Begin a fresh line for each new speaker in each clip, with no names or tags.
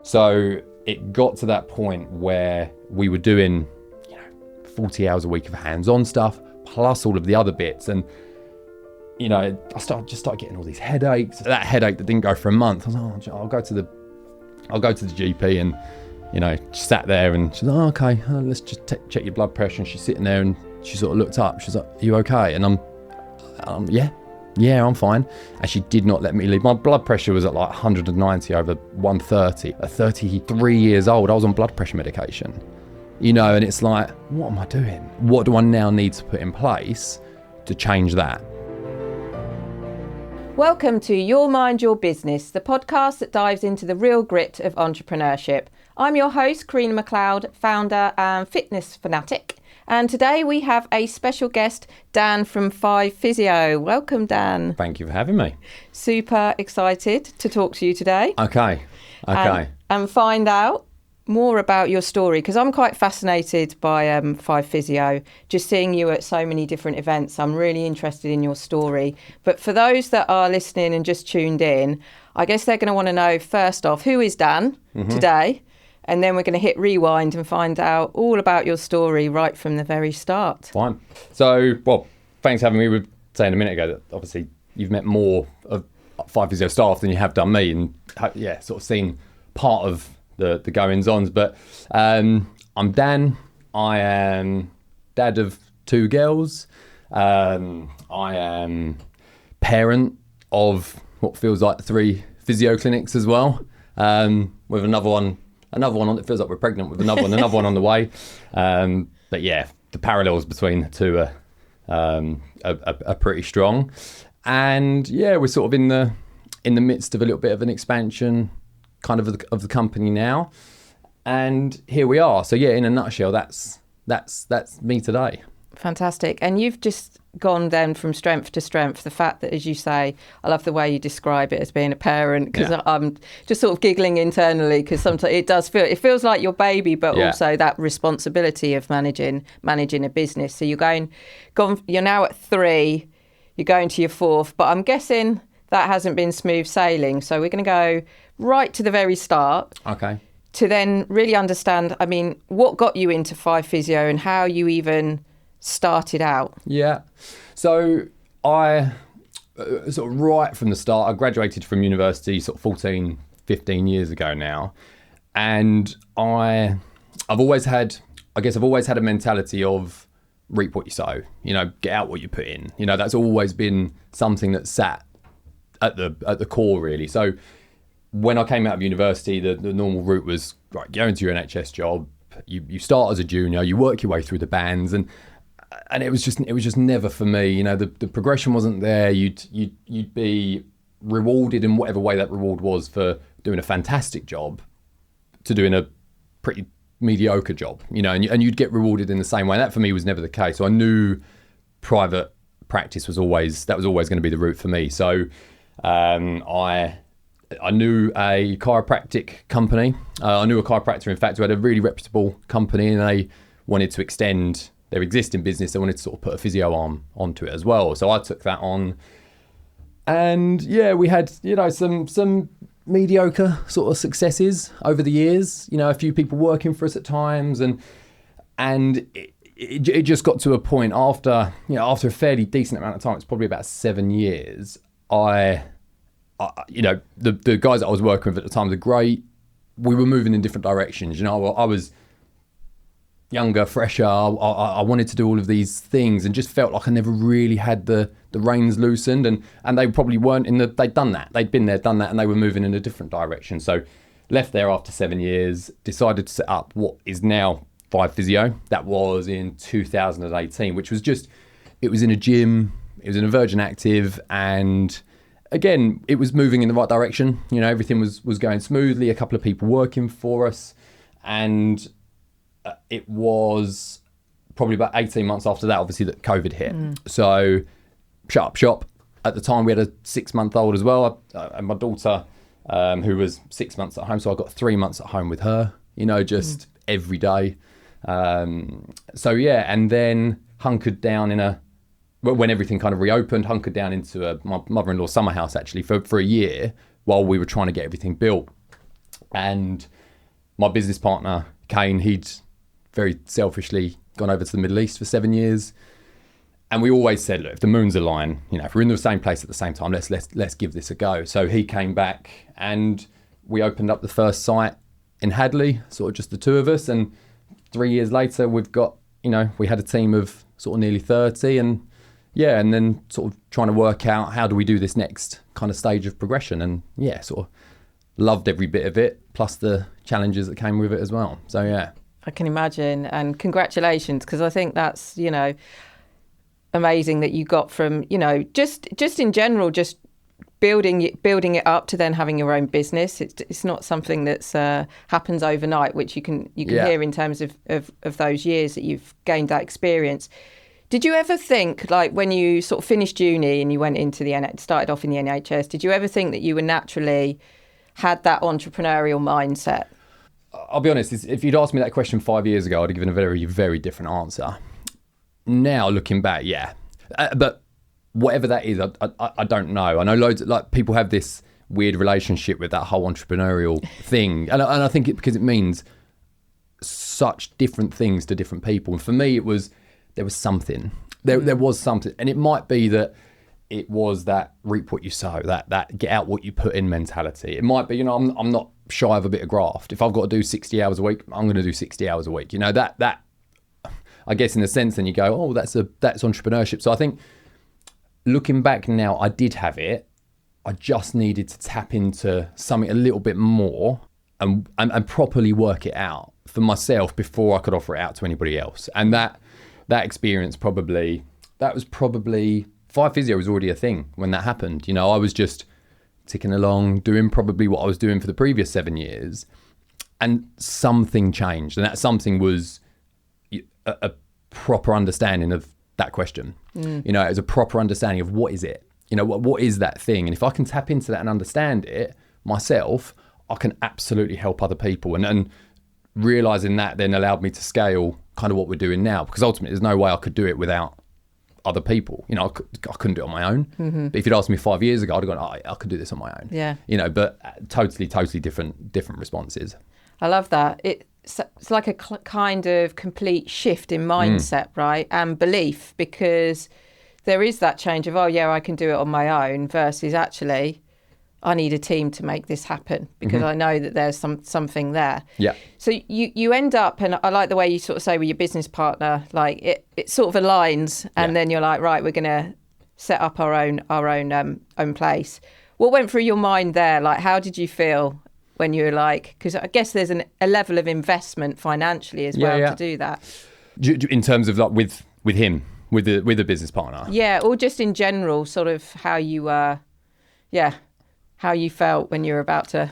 So it got to that point where we were doing 40 hours a week of hands-on stuff, plus all of the other bits. And, I started getting all these headaches. That headache that didn't go for a month, I was like, I'll go to the GP and, sat there and she's like, okay, let's just check your blood pressure. And she's sitting there and she sort of looked up. She's like, are you okay? And yeah, I'm fine. And she did not let me leave. My blood pressure was at like 190 over 130. At 33 years old, I was on blood pressure medication. And it's like, what am I doing? What do I now need to put in place to change that?
Welcome to Your Mind, Your Business, the podcast that dives into the real grit of entrepreneurship. I'm your host, Carina McLeod, founder and fitness fanatic. And today we have a special guest, Dan from 5Physio. Welcome, Dan.
Thank you for having me.
Super excited to talk to you today.
Okay.
And find out more about your story, because I'm quite fascinated by 5Physio, just seeing you at so many different events. I'm really interested in your story. But for those that are listening and just tuned in, I guess they're going to want to know, first off, who is Dan today? And then we're going to hit rewind and find out all about your story right from the very start. Fine.
So, thanks for having me. We were saying a minute ago that obviously you've met more of 5Physio staff than you have done me, and sort of seen part of the goings-ons. But I'm Dan. I am dad of 2 girls. I am parent of what feels like 3 physio clinics as well, with another one on. It feels like we're pregnant with another one on the way. But yeah, the parallels between the two are pretty strong. And yeah, we're sort of in the midst of a little bit of an expansion kind of the company now. And here we are. So yeah, in a nutshell, that's me today.
Fantastic. And you've just gone then from strength to strength. The fact that, as you say, I love the way you describe it as being a parent, because I'm just sort of giggling internally, because sometimes it feels like your baby, but also that responsibility of managing a business. So you're now at 3, you're going to your 4th, but I'm guessing that hasn't been smooth sailing. So we're going to go right to the very start.
Okay.
To then really understand, what got you into 5Physio and how you even started out.
Yeah. So I sort of right from the start, I graduated from university sort of 14, 15 years ago now. And I've always had a mentality of reap what you sow, get out what you put in. That's always been something that sat at the core, really. So when I came out of university, the normal route was, right, go into your NHS job, you start as a junior, you work your way through the bands, and it was just never for me. The progression wasn't there. You'd be rewarded in whatever way that reward was for doing a fantastic job to doing a pretty mediocre job, and you'd get rewarded in the same way. That for me was never the case. So I knew private practice was always going to be the route for me. So I knew a chiropractic company. I knew a chiropractor, in fact, who had a really reputable company, and they wanted to extend their existing business. They wanted to sort of put a physio arm onto it as well. So I took that on. And yeah, we had, some mediocre sort of successes over the years. A few people working for us at times. And it just got to a point after a fairly decent amount of time, it's probably about 7 years, the guys that I was working with at the time were great. We were moving in different directions. I was younger, fresher. I wanted to do all of these things and just felt like I never really had the reins loosened. And they probably weren't they'd done that. They'd been there, done that, and they were moving in a different direction. So left there after 7 years, decided to set up what is now 5Physio. That was in 2018, which was it was in a gym, it was in a Virgin Active, and again, it was moving in the right direction. Everything was going smoothly, a couple of people working for us. And it was probably about 18 months after that, obviously, that COVID hit. So shut up shop. At the time, we had a 6-month-old as well. And my daughter, who was 6 months at home. So I got 3 months at home with her, just every day. So yeah, and then hunkered down when everything kind of reopened, hunkered down into my mother-in-law's summer house, actually, for a year while we were trying to get everything built. And my business partner, Kane, he'd very selfishly gone over to the Middle East for 7 years. And we always said, look, if the moons align, if we're in the same place at the same time, let's give this a go. So he came back and we opened up the first site in Hadley, sort of just the two of us. And 3 years later, we've got, we had a team of sort of nearly 30 and then sort of trying to work out how do we do this next kind of stage of progression. And sort of loved every bit of it, plus the challenges that came with it as well. So, yeah.
I can imagine. And congratulations, because I think that's, amazing that you got from, just in general, just building it up to then having your own business. It's not something that's happens overnight, which you can hear in terms of those years that you've gained that experience. Did you ever think, like when you sort of finished uni and you went into started off in the NHS, did you ever think that you were naturally had that entrepreneurial mindset?
I'll be honest, if you'd asked me that question 5 years ago, I'd have given a very, very different answer. Now looking back, but whatever that is, I don't know. I know loads of, people have this weird relationship with that whole entrepreneurial thing, and I think because it means such different things to different people. And for me, there was something, there was something, and it might be that it was that reap what you sow, that get out what you put in mentality. It might be, I'm not shy of a bit of graft. If I've got to do 60 hours a week, I'm going to do 60 hours a week. That. I guess in a sense, then you go, oh, that's entrepreneurship. So I think looking back now, I did have it. I just needed to tap into something a little bit more and properly work it out for myself before I could offer it out to anybody else. And that experience that was probably 5Physio was already a thing when that happened. I was just ticking along, doing probably what I was doing for the previous 7 years, and something changed. And that something was a proper understanding of that question. It was a proper understanding of what is it? What is that thing? And if I can tap into that and understand it myself, I can absolutely help other people. And realizing that then allowed me to scale kind of what we're doing now, because ultimately there's no way I could do it without other people. I couldn't do it on my own. Mm-hmm. But if you'd asked me 5 years ago, I'd have gone, I could do this on my own.
Yeah.
But totally different responses.
I love that. It's like a kind of complete shift in mindset, right? And belief, because there is that change of, I can do it on my own, versus actually, I need a team to make this happen, because I know that there's something there.
Yeah.
So you end up, and I like the way you sort of say with your business partner, like it sort of aligns, and then you're like, right, we're going to set up our own place. What went through your mind there? Like, how did you feel when you were like, because I guess there's a level of investment financially as well to do that.
In terms of like with him, with the business partner?
Yeah, or just in general, sort of how you how you felt when you were about to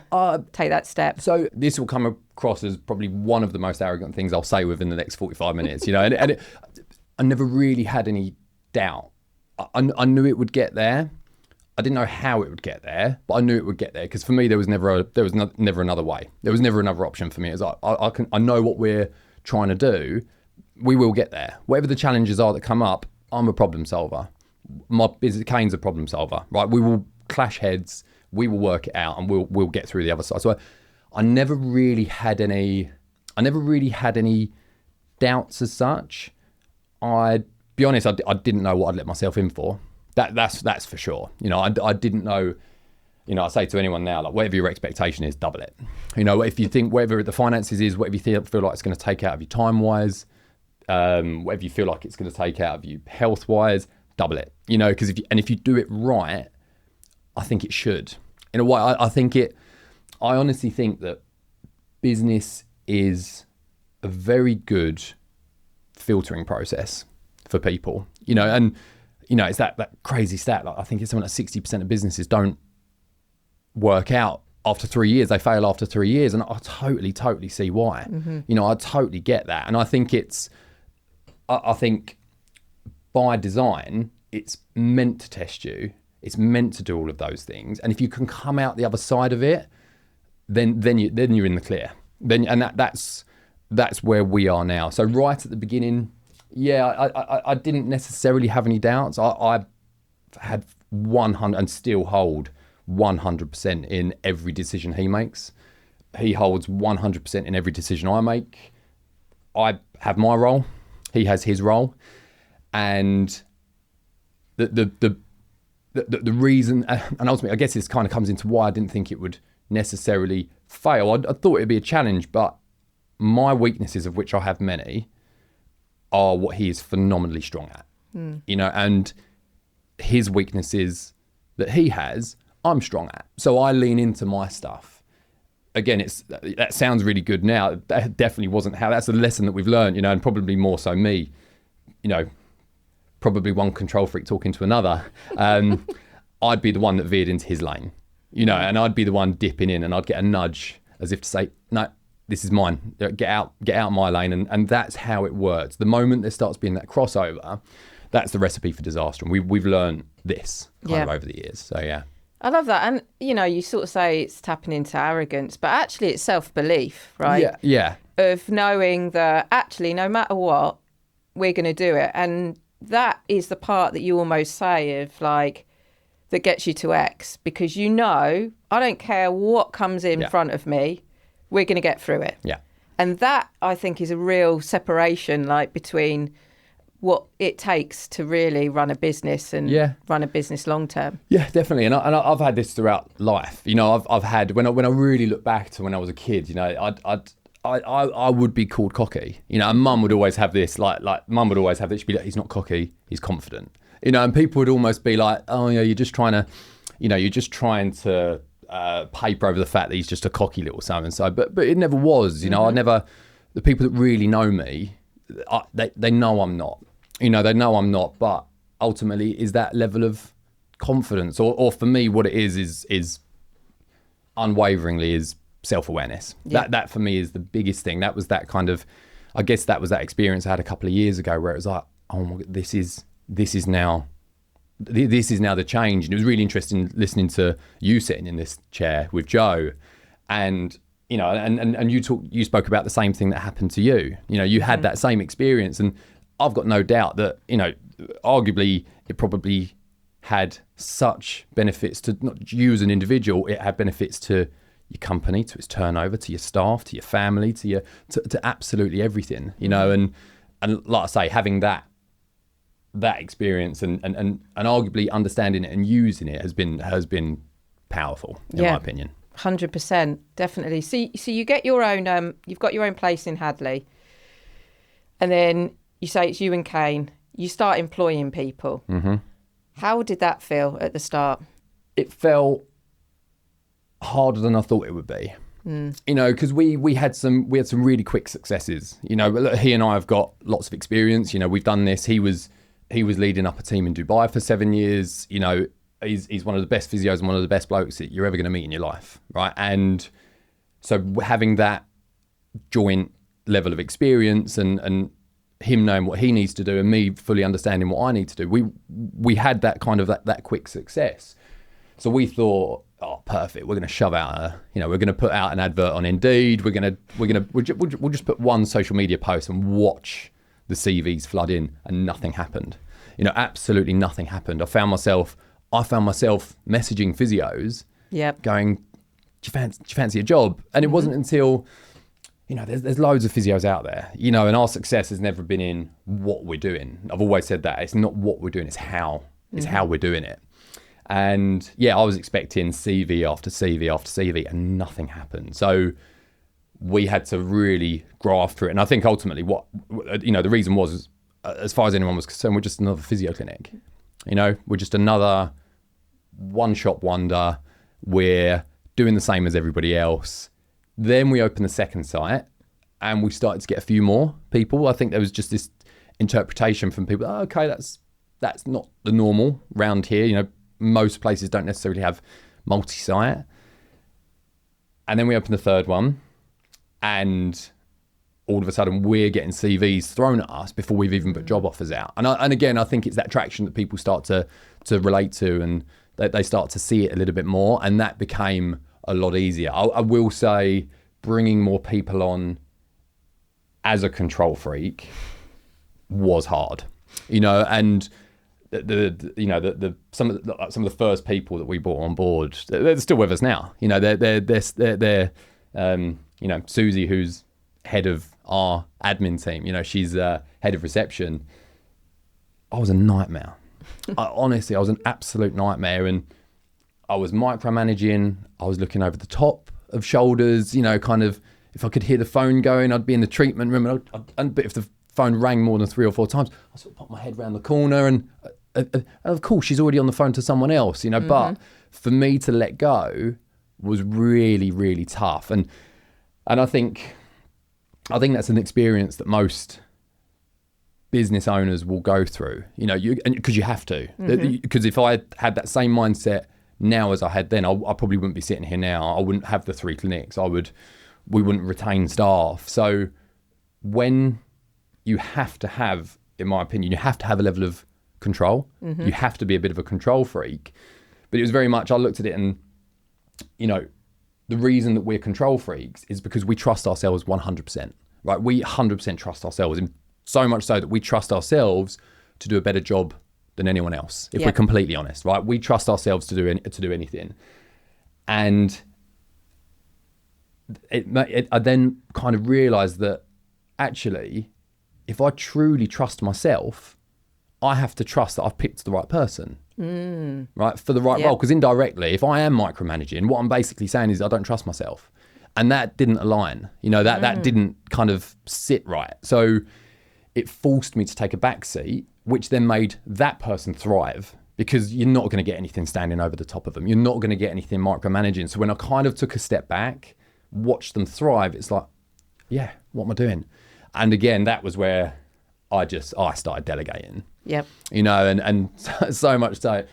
take that step.
So this will come across as probably one of the most arrogant things I'll say within the next 45 minutes, I never really had any doubt. I knew it would get there. I didn't know how it would get there, but I knew it would get there, because for me there was never another way. There was never another option for me. It was like, I know what we're trying to do. We will get there. Whatever the challenges are that come up, I'm a problem solver. My business, Kane's a problem solver, right? We will clash heads. We will work it out, and we'll get through the other side. So I never really had any doubts as such. I'd be honest, I didn't know what I'd let myself in for. That's for sure. I didn't know. I say to anyone now, like, whatever your expectation is, double it. If you think whatever the finances is, whatever you feel like it's going to take out of you time-wise, whatever you feel like it's going to take out of you health-wise, double it. Because if you do it right, I think it should. In a way, I honestly think that business is a very good filtering process for people. It's that crazy stat. Like, I think it's something like 60% of businesses don't work out after 3 years. They fail after 3 years. And I totally see why. Mm-hmm. I totally get that. And I think I think by design, it's meant to test you. It's meant to do all of those things. And if you can come out the other side of it, then you're in the clear. That's where we are now. So right at the beginning, I didn't necessarily have any doubts. I had 100 and still hold 100% in every decision he makes. he holds 100% in every decision I make. I have my role, he has his role, and the reason, and ultimately, I guess this kind of comes into why I didn't think it would necessarily fail. I thought it'd be a challenge, but my weaknesses, of which I have many, are what he is phenomenally strong at. And his weaknesses that he has, I'm strong at. So I lean into my stuff. Again, that sounds really good now. That definitely wasn't how. That's a lesson that we've learned, and probably more so me, probably one control freak talking to another. I'd be the one that veered into his lane, and I'd be the one dipping in, and I'd get a nudge as if to say, no, this is mine. Get out my lane. And that's how it works. The moment there starts being that crossover, that's the recipe for disaster. And we've learned this kind of over the years. So, yeah.
I love that. And, you sort of say it's tapping into arrogance, but actually it's self-belief, right?
Yeah.
Of knowing that actually, no matter what, we're going to do it. And that is the part that you almost say of like, that gets you to X, because I don't care what comes in front of me, we're going to get through it.
Yeah.
And that, I think, is a real separation, like, between what it takes to really run a business and run a business long term. Yeah,
definitely. And I've had this throughout life. I've had, when I really look back to when I was a kid, I would be called cocky. And mum would always have this, mum would always have this. She'd be like, he's not cocky, he's confident. And people would almost be like, oh, yeah, you're just trying to paper over the fact that he's just a cocky little so-and-so. But it never was, the people that really know me, they know I'm not. They know I'm not, but ultimately is that level of confidence, or for me, what it is unwaveringly is self-awareness. That for me is the biggest thing. That was that kind of, I guess that was that experience I had a couple of years ago where it was like, oh my God, this is now the change. And it was really interesting listening to you sitting in this chair with Joe, and and you spoke about the same thing that happened to you. You had that same experience, and I've got no doubt that arguably it probably had such benefits to not you as an individual. It had benefits to your company, to its turnover, to your staff, to your family, to absolutely everything. And like I say, having that experience and arguably understanding it and using it has been powerful in my opinion.
100%, definitely. So you get your own, you've got your own place in Hadley, and then you say it's you and Kane. You start employing people. Mm-hmm. How did that feel at the start?
It felt harder than I thought it would be. Because we had some really quick successes. He and I have got lots of experience. We've done this. He was leading up a team in Dubai for 7 years. He's one of the best physios and one of the best blokes that you're ever going to meet in your life, right? And so having that joint level of experience and him knowing what he needs to do and me fully understanding what I need to do, we had that kind of that quick success. So we thought, oh, perfect. We're going to shove out we're going to put out an advert on Indeed. We'll just put one social media post and watch the CVs flood in, and nothing happened. Absolutely nothing happened. I found myself messaging physios, going, do you fancy a job? And it wasn't until, there's loads of physios out there, and our success has never been in what we're doing. I've always said that it's not what we're doing, it's how we're doing it. And I was expecting CV after CV after CV, and nothing happened. So we had to really graft through it. And I think ultimately the reason was, as far as anyone was concerned, we're just another physio clinic. We're just another one-shop wonder. We're doing the same as everybody else. Then we opened the second site and we started to get a few more people. I think there was just this interpretation from people, oh, okay, that's not the normal round here. Most places don't necessarily have multi-site. And then we opened the third one, and all of a sudden we're getting CVs thrown at us before we've even put job offers out. And again, I think it's that traction that people start to relate to, and they start to see it a little bit more, and that became a lot easier. I will say bringing more people on as a control freak was hard, and some of the first people that we brought on board, they're still with us now. They're You know, Susie, who's head of our admin team, you know, she's head of reception. I was a nightmare. Honestly, I was an absolute nightmare. And I was micromanaging. I was looking over the top of shoulders, you know, kind of, if I could hear the phone going, I'd be in the treatment room. But if the phone rang more than 3 or 4 times, I sort of pop my head around the corner and of course she's already on the phone to someone else, you know, but for me to let go was really, really tough. And I think that's an experience that most business owners will go through, you know, because you have to. Because if I had that same mindset now as I had then, I probably wouldn't be sitting here now. I wouldn't have the 3 clinics. We wouldn't retain staff. So when you have to have, in my opinion, you have to have a level of control. You have to be a bit of a control freak. But it was very much, I looked at it and, you know, the reason that we're control freaks is because we trust ourselves 100%, right? We 100% trust ourselves, and so much so that we trust ourselves to do a better job than anyone else, if we're completely honest, right? We trust ourselves to do anything. And I then kind of realized that actually, if I truly trust myself, I have to trust that I've picked the right person, right, for the right role. Because indirectly, if I am micromanaging, what I'm basically saying is I don't trust myself. And that didn't align, you know, that didn't kind of sit right. So it forced me to take a back seat, which then made that person thrive, because you're not going to get anything standing over the top of them. You're not going to get anything micromanaging. So when I kind of took a step back, watched them thrive, it's like, yeah, what am I doing? And again, that was where I started delegating. Yep. You know, and so much so it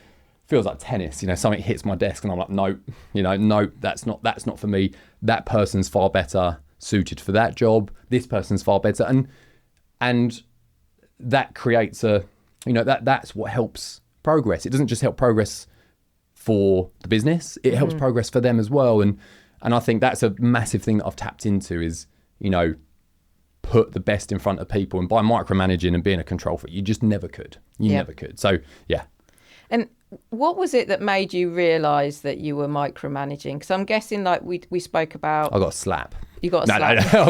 feels like tennis, you know, something hits my desk and I'm like, nope, that's not for me. That person's far better suited for that job. This person's far better. And that creates that's what helps progress. It doesn't just help progress for the business, it helps progress for them as well. And I think that's a massive thing that I've tapped into is, you know, put the best in front of people. And by micromanaging and being a control freak, you just never could. You never could. So, yeah. And
what was it that made you realise that you were micromanaging? Because I'm guessing, like we spoke about...
I got a slap.
You got a slap?
No.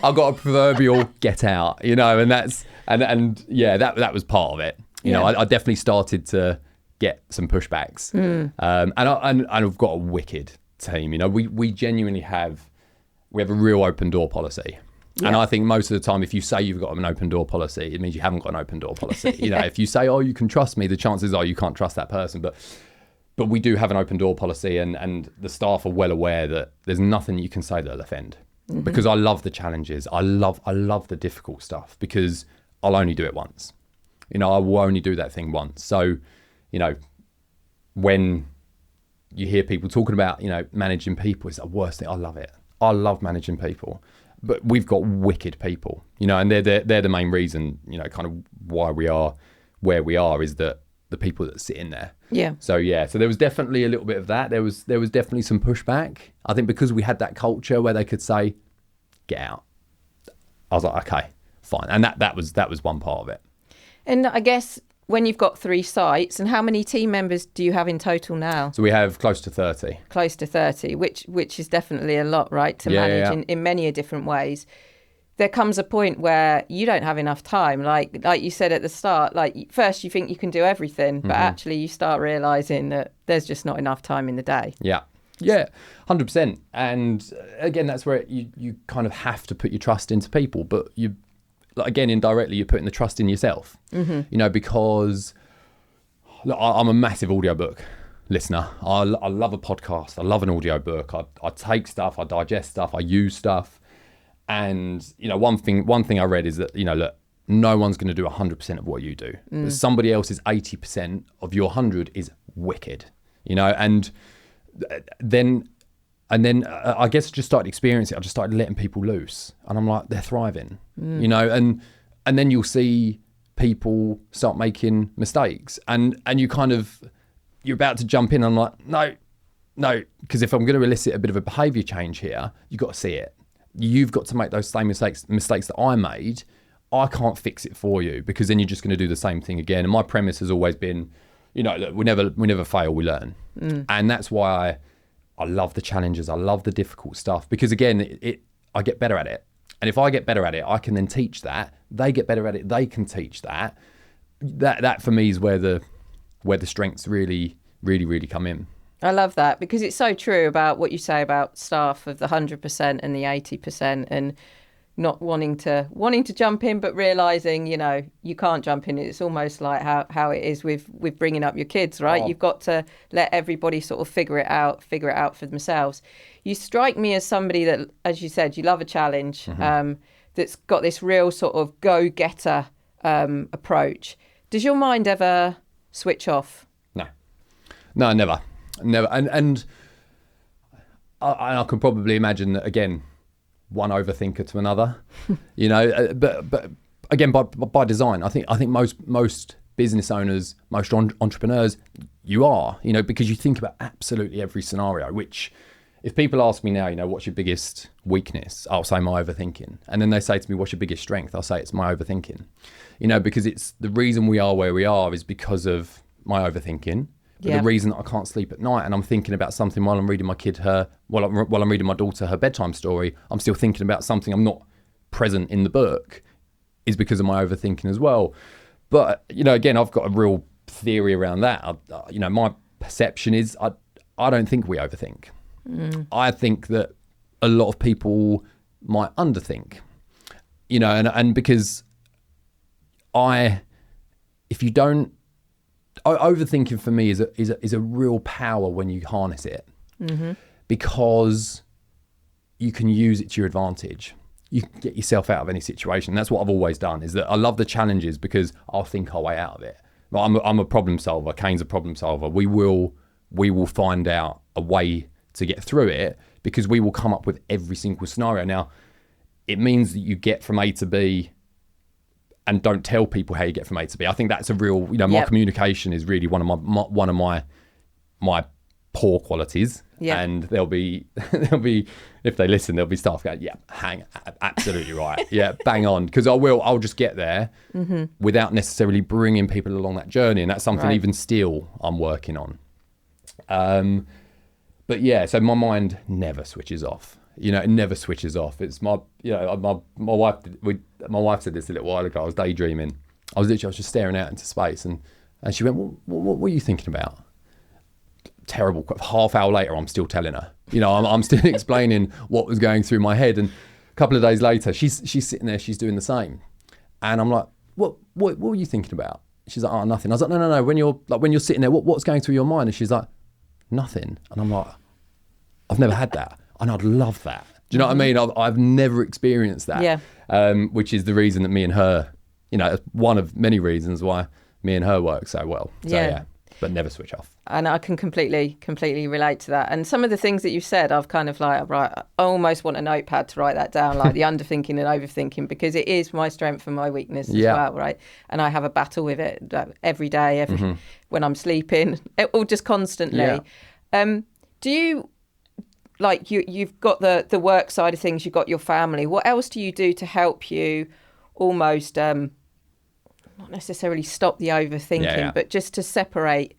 I got a proverbial get out, you know, and that's... And yeah, that was part of it. You know, I definitely started to get some pushbacks. And I've got a wicked team. You know, we genuinely have a real open door policy. And I think most of the time, if you say you've got an open door policy, it means you haven't got an open door policy. You know, if you say, oh, you can trust me, the chances are you can't trust that person. But we do have an open door policy, and the staff are well aware that there's nothing you can say that'll offend. Because I love the challenges. I love the difficult stuff, because I'll only do it once. You know, I will only do that thing once. So, you know, when you hear people talking about, you know, managing people, it's the worst thing. I love it. I love managing people. But we've got wicked people, you know, and they're the main reason, you know, kind of why we are where we are, is that the people that sit in there. Yeah. So there was definitely a little bit of that. There was definitely some pushback. I think because we had that culture where they could say, get out. I was like, okay, fine. And that was one part of it.
And I guess when you've got 3 sites, and how many team members do you have in total now?
So we have close to 30.
Close to 30, which is definitely a lot, right, to manage in many different ways. There comes a point where you don't have enough time. Like you said at the start, like first you think you can do everything, but actually you start realising that there's just not enough time in the day.
Yeah, 100%. And again, that's where you kind of have to put your trust into people, but again, indirectly, you're putting the trust in yourself, you know, because look, I'm a massive audiobook listener. I love a podcast. I love an audiobook. I take stuff, I digest stuff, I use stuff. And, you know, one thing I read is that, you know, look, no one's going to do 100% of what you do. But somebody else's 80% of your 100 is wicked, you know, and then I guess I just started experiencing it. I just started letting people loose, and I'm like, they're thriving, you know, and then you'll see people start making mistakes, and you're about to jump in. I'm like, no, because if I'm going to elicit a bit of a behaviour change here, you've got to see it. You've got to make those same mistakes that I made. I can't fix it for you, because then you're just going to do the same thing again. And my premise has always been, you know, look, we never fail, we learn, and that's why I love the challenges. I love the difficult stuff because again, I get better at it. And if I get better at it, I can then teach that. They get better at it. They can teach that. That for me is where the strengths really come in.
I love that because it's so true about what you say about staff of the 100% and the 80% and not wanting to jump in, but realizing, you know, you can't jump in. It's almost like how it is with bringing up your kids, right? You've got to let everybody sort of figure it out for themselves. You strike me as somebody that, as you said, you love a challenge, that's got this real sort of go-getter approach. Does your mind ever switch off?
No, never. And I can probably imagine that, again, one overthinker to another, you know, but again, by design, I think most business owners, most entrepreneurs, you are, you know, because you think about absolutely every scenario, which if people ask me now, you know, what's your biggest weakness? I'll say my overthinking. And then they say to me, what's your biggest strength? I'll say it's my overthinking, you know, because it's the reason we are where we are is because of my overthinking. But the reason that I can't sleep at night and I'm thinking about something while I'm reading my kid while I'm reading my daughter her bedtime story, I'm still thinking about something I'm not present in the book is because of my overthinking as well. But, you know, again, I've got a real theory around that. You know, my perception is I don't think we overthink. I think that a lot of people might underthink, you know, and because if you don't, overthinking for me is a real power when you harness it, because you can use it to your advantage. You can get yourself out of any situation. That's what I've always done, is that I love the challenges because I'll think our way out of it. I'm a problem solver. Kane's a problem solver. We will find out a way to get through it because we will come up with every single scenario. Now, it means that you get from A to B and don't tell people how you get from A to B. I think that's a real, you know, my communication is really one of my poor qualities. And there'll be if they listen, there'll be staff going, absolutely right. Yeah, bang on. Because I'll just get there without necessarily bringing people along that journey. And that's something even still I'm working on. But yeah, so my mind never switches off. You know, it never switches off. It's my wife said this a little while ago. I was daydreaming. I was just staring out into space, and she went, "What were you thinking about?" Terrible. Half hour later, I'm still telling her. You know, I'm still explaining what was going through my head. And a couple of days later, she's sitting there, she's doing the same, and I'm like, "What were you thinking about?" She's like, "Oh, nothing." I was like, "No. When you're sitting there, what's going through your mind?" And she's like, "Nothing." And I'm like, "I've never had that." And I'd love that. Do you know what I mean? I've never experienced that. Which is the reason that me and her, you know, one of many reasons why me and her work so well. So but never switch off.
And I can completely relate to that. And some of the things that you said, I've kind of like, right, I almost want a notepad to write that down, like the underthinking and overthinking, because it is my strength and my weakness as well, right? And I have a battle with it every day, when I'm sleeping, or just constantly. Do you... Like you've got the work side of things, you've got your family. What else do you do to help you almost not necessarily stop the overthinking, but just to separate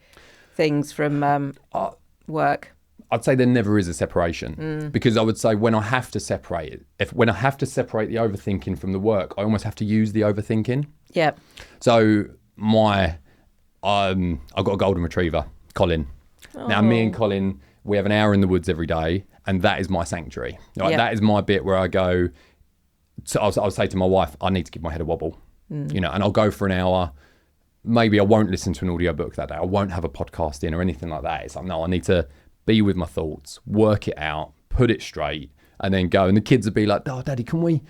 things from work?
I'd say there never is a separation because I would say when I have to separate it, when I have to separate the overthinking from the work, I almost have to use the overthinking. Yeah. So I've got a golden retriever, Colin. Now me and Colin, we have an hour in the woods every day, and that is my sanctuary. Like, that is my bit where I go. So I'll say to my wife, I need to give my head a wobble, you know, and I'll go for an hour. Maybe I won't listen to an audiobook that day. I won't have a podcast in or anything like that. It's like, no, I need to be with my thoughts, work it out, put it straight, and then go. And the kids would be like, "Oh, Daddy, can we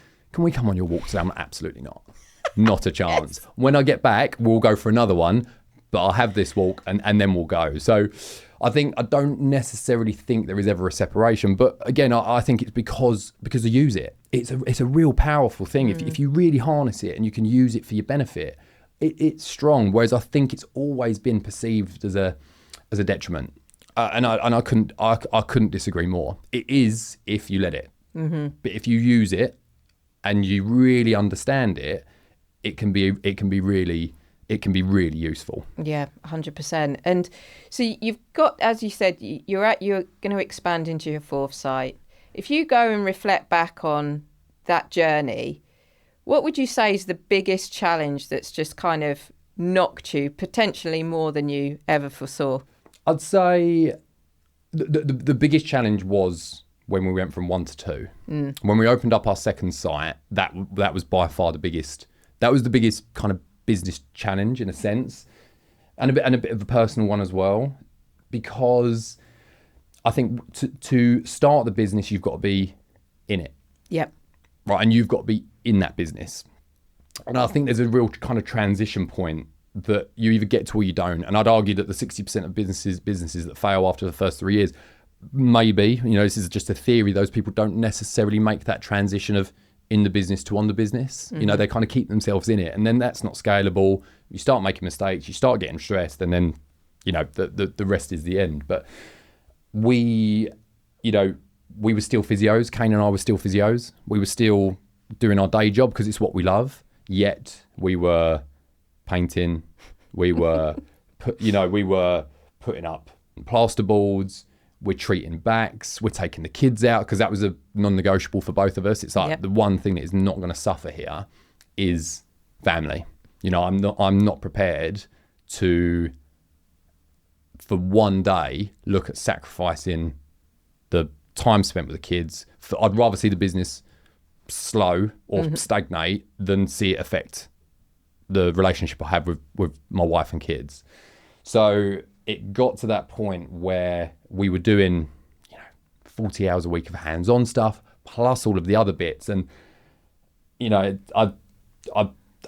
come on your walk today?" I'm like, absolutely not. Not a chance. When I get back, we'll go for another one, but I'll have this walk and then we'll go. So I don't necessarily think there is ever a separation, but again, I think it's because I use it. It's a real powerful thing. If you really harness it and you can use it for your benefit, it's strong. Whereas I think it's always been perceived as a detriment, and I couldn't disagree more. It is if you let it, but if you use it and you really understand it, it can be really it can be really useful.
Yeah, 100%. And so you've got, as you said, you're going to expand into your 4th site. If you go and reflect back on that journey, what would you say is the biggest challenge that's just kind of knocked you, potentially more than you ever foresaw?
I'd say the biggest challenge was when we went from 1 to 2. When we opened up our 2nd site, that was by far the biggest. That was the biggest kind of business challenge in a sense, and a bit of a personal one as well, because I think to start the business, you've got to be in it.
Yep.
Right, and you've got to be in that business. And I think there's a real kind of transition point that you either get to or you don't. And I'd argue that the 60% of businesses that fail after the first 3 years, maybe, this is just a theory, those people don't necessarily make that transition of in the business to on the business. They kind of keep themselves in it, and then that's not scalable. You start making mistakes, you start getting stressed, and then, the rest is the end. But we were still physios. Kane and I were still physios. We were still doing our day job because it's what we love. Yet we were painting. We were, we were putting up plasterboards. We're treating backs. We're taking the kids out because that was a non-negotiable for both of us. It's like the one thing that is not going to suffer here is family. I'm not prepared to, for one day, look at sacrificing the time spent with the kids. I'd rather see the business slow or stagnate than see it affect the relationship I have with my wife and kids. So it got to that point where we were doing 40 hours a week of hands-on stuff plus all of the other bits, and I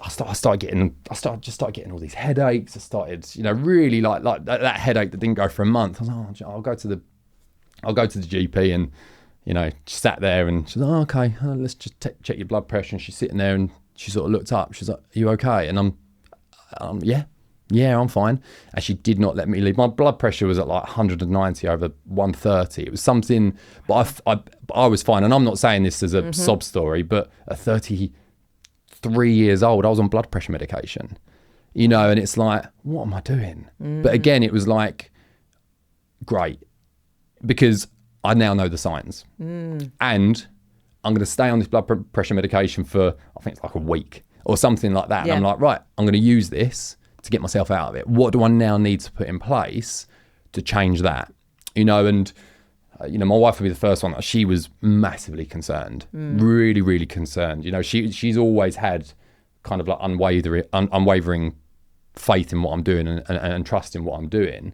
started getting all these headaches. I started really like that headache that didn't go for a month. I was like, I'll go to the GP, and sat there, and she's like, okay, let's just check your blood pressure. And she's sitting there, and she sort of looked up. She's like, are you okay? And I'm yeah, I'm fine. And she did not let me leave. My blood pressure was at like 190 over 130. It was something, but I was fine. And I'm not saying this as a sob story, but at 33 years old, I was on blood pressure medication, and it's like, what am I doing? But again, it was like, great, because I now know the signs, and I'm going to stay on this blood pressure medication for, I think it's like a week or something like that. Yeah. And I'm like, right, I'm going to use this to get myself out of it. What do I now need to put in place to change that? And my wife would be the first one. She was massively concerned, really, really concerned. She's always had kind of like unwavering faith in what I'm doing and trust in what I'm doing.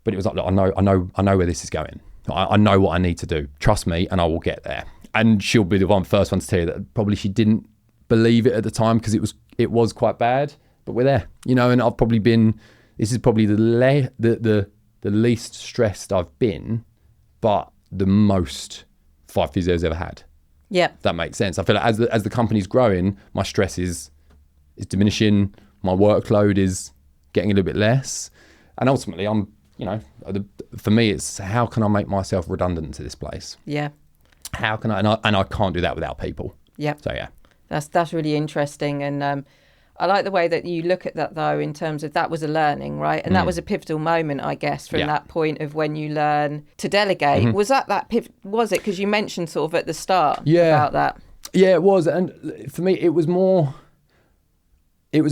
But it was like, look, I know where this is going. I know what I need to do. Trust me, and I will get there. And she'll be the first one to tell you that probably she didn't believe it at the time because it was quite bad. But we're there, and I've probably been. This is probably the least stressed I've been, but the most 5Physio's ever had. Yeah, that makes sense. I feel like as the company's growing, my stress is diminishing. My workload is getting a little bit less, and ultimately, for me, it's how can I make myself redundant to this place? Yeah, how can I? And I can't do that without people. Yeah. So yeah,
that's really interesting, and I like the way that you look at that, though, in terms of that was a learning, right? And that was a pivotal moment, I guess, from that point of when you learn to delegate. Was that pivot? Was it? Because you mentioned sort of at the start about that.
Yeah, it was. And for me, it was more. I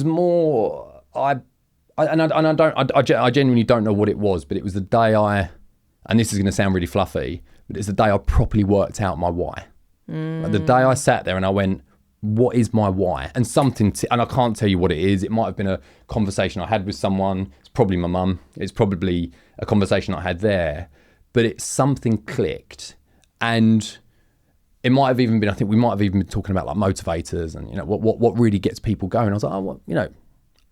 genuinely don't know what it was, but it was the day and this is going to sound really fluffy, but it's the day I properly worked out my why. The day I sat there and I went, what is my why? And and I can't tell you what it is. It might have been a conversation I had with someone. It's probably my mum. It's probably a conversation I had there, but it's something clicked. And it might have even been, I think we might have even been talking about like motivators and, what really gets people going. I was like,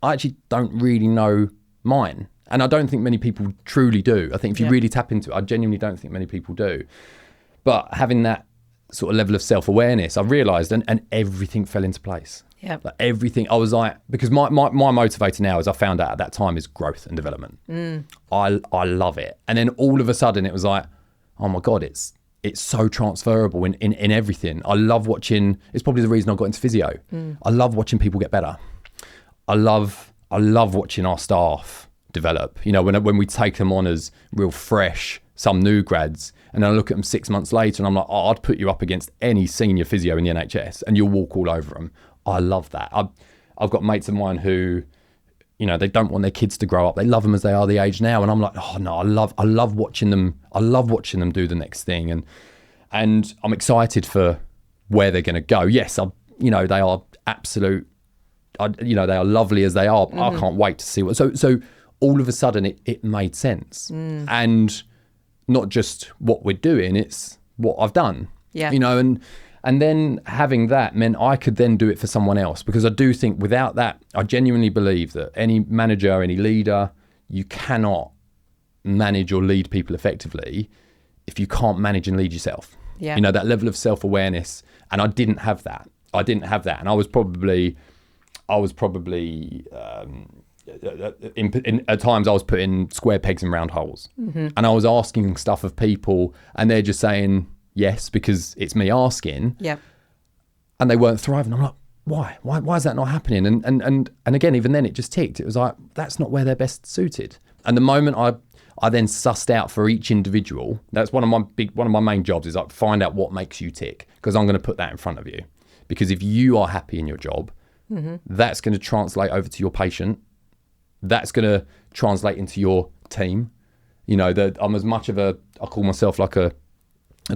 I actually don't really know mine. And I don't think many people truly do. I think if you really tap into it, I genuinely don't think many people do. But having that sort of level of self-awareness, I realised, and everything fell into place. Yeah, like everything. I was like, because my motivator now, as I found out at that time, is growth and development. I love it. And then all of a sudden, it was like, oh my god, it's so transferable in everything. I love watching. It's probably the reason I got into physio. I love watching people get better. I love I love watching our staff develop. You know, when we take them on as real fresh, some new grads, and then I look at them 6 months later and I'm like, oh, I'd put you up against any senior physio in the NHS and you'll walk all over them. I love that. I've got mates of mine who, you know, they don't want their kids to grow up. They love them as they are the age now. And I'm like, oh no, I love watching them. I love watching them do the next thing. And I'm excited for where they're going to go. Yes, you know, they are absolute, you know, they are lovely as they are. I can't wait to see what, so all of a sudden it made sense. And not just what we're doing, it's what I've done.
Yeah.
You know, and then having that meant I could then do it for someone else, because I do think without that, I genuinely believe that any manager, any leader, you cannot manage or lead people effectively if you can't manage and lead yourself.
Yeah.
You know, that level of self-awareness. And I didn't have that. And I was probably at times I was putting square pegs in round holes, and I was asking stuff of people and they're just saying yes because it's me asking, and they weren't thriving. I'm like, why is that not happening? And again, even then it just ticked. It was like, that's not where they're best suited. And the moment I then sussed out for each individual, that's one of my main jobs, is like find out what makes you tick, because I'm going to put that in front of you. Because if you are happy in your job, that's going to translate over to your patient. That's going to translate into your team. You know, that I'm as much of I call myself like a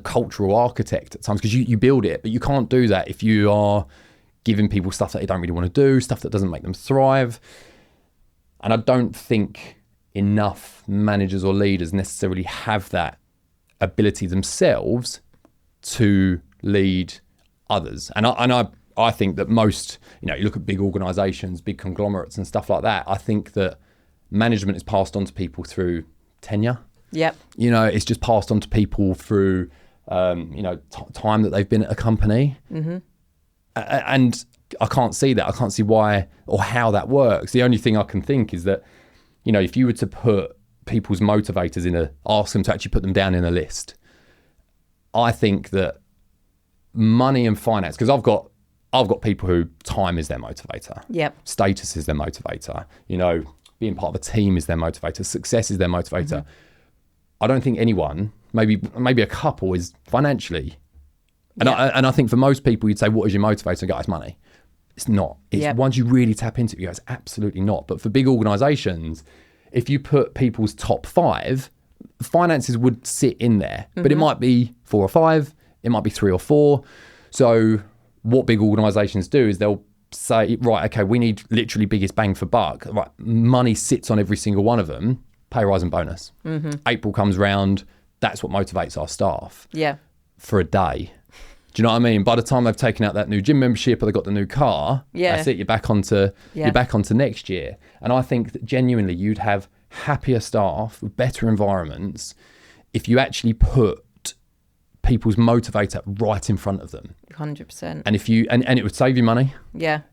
cultural architect at times, because you build it, but you can't do that if you are giving people stuff that they don't really want to do, stuff that doesn't make them thrive. And I don't think enough managers or leaders necessarily have that ability themselves to lead others. And I think that most, you know, you look at big organizations, big conglomerates and stuff like that, I think that management is passed on to people through tenure.
Yep.
You know, it's just passed on to people through, you know, time that they've been at a company. And I can't see that. I can't see why or how that works. The only thing I can think is that, you know, if you were to put people's motivators ask them to actually put them down in a list, I think that money and finance, because I've got people who time is their motivator.
Yep.
Status is their motivator. You know, being part of a team is their motivator. Success is their motivator. I don't think anyone, maybe a couple, is financially. And I think for most people, you'd say, what is your motivator? And go, it's money. It's not. It's once you really tap into it, you go, it's absolutely not. But for big organizations, if you put people's top 5, finances would sit in there, but it might be 4 or 5, it might be 3 or 4. So what big organizations do is they'll say, right, okay, we need literally biggest bang for buck. Right, money sits on every single one of them, pay rise and bonus. April comes round, that's what motivates our staff. For a day. Do you know what I mean? By the time they've taken out that new gym membership or they've got the new car, that's it, you're back onto next year. And I think that genuinely you'd have happier staff with better environments if you actually put people's motivator right in front of them.
100%.
And if you and it would save you money.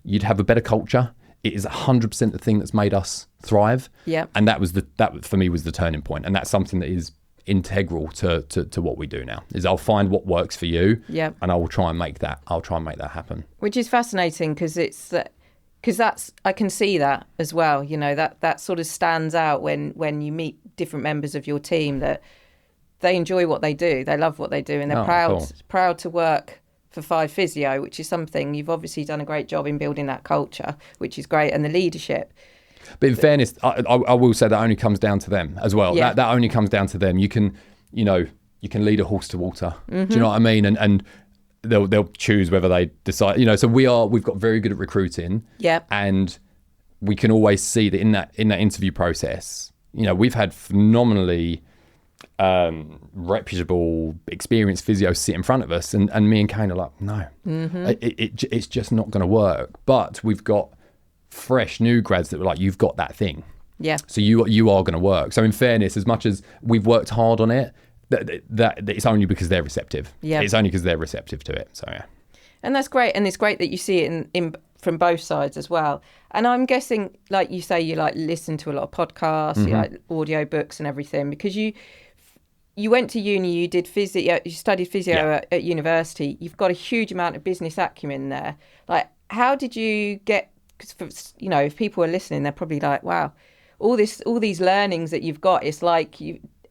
You'd have a better culture. It is 100% the thing that's made us thrive. And that for me was the turning point. And that's something that is integral to what we do now, is I'll find what works for you, and I will try and make that happen.
Which is fascinating, because I can see that as well. You know, that sort of stands out when you meet different members of your team, that they enjoy what they do, they love what they do, and they're proud to work for 5Physio, which is something you've obviously done a great job in building, that culture, which is great, and the leadership.
But in fairness, I will say that only comes down to them as well. That only comes down to them. You can lead a horse to water. Do you know what I mean? And they'll choose whether they decide. You know, so we've got very good at recruiting. And we can always see that in that interview process, you know, we've had phenomenally reputable, experienced physios sit in front of us, and me and Kane are like, no, it's just not going to work. But we've got fresh new grads that were like, you've got that thing. So you are going to work. So in fairness, as much as we've worked hard on it, that it's only because they're receptive. It's only because they're receptive to it. So
and that's great. And it's great that you see it in from both sides as well. And I'm guessing, like you say, you like listen to a lot of podcasts, you like audio books and everything, because you went to uni, you did physio, you studied physio at university. You've got a huge amount of business acumen there. Like, how did you get because if people are listening, they're probably like, wow, all these learnings that you've got, it's like,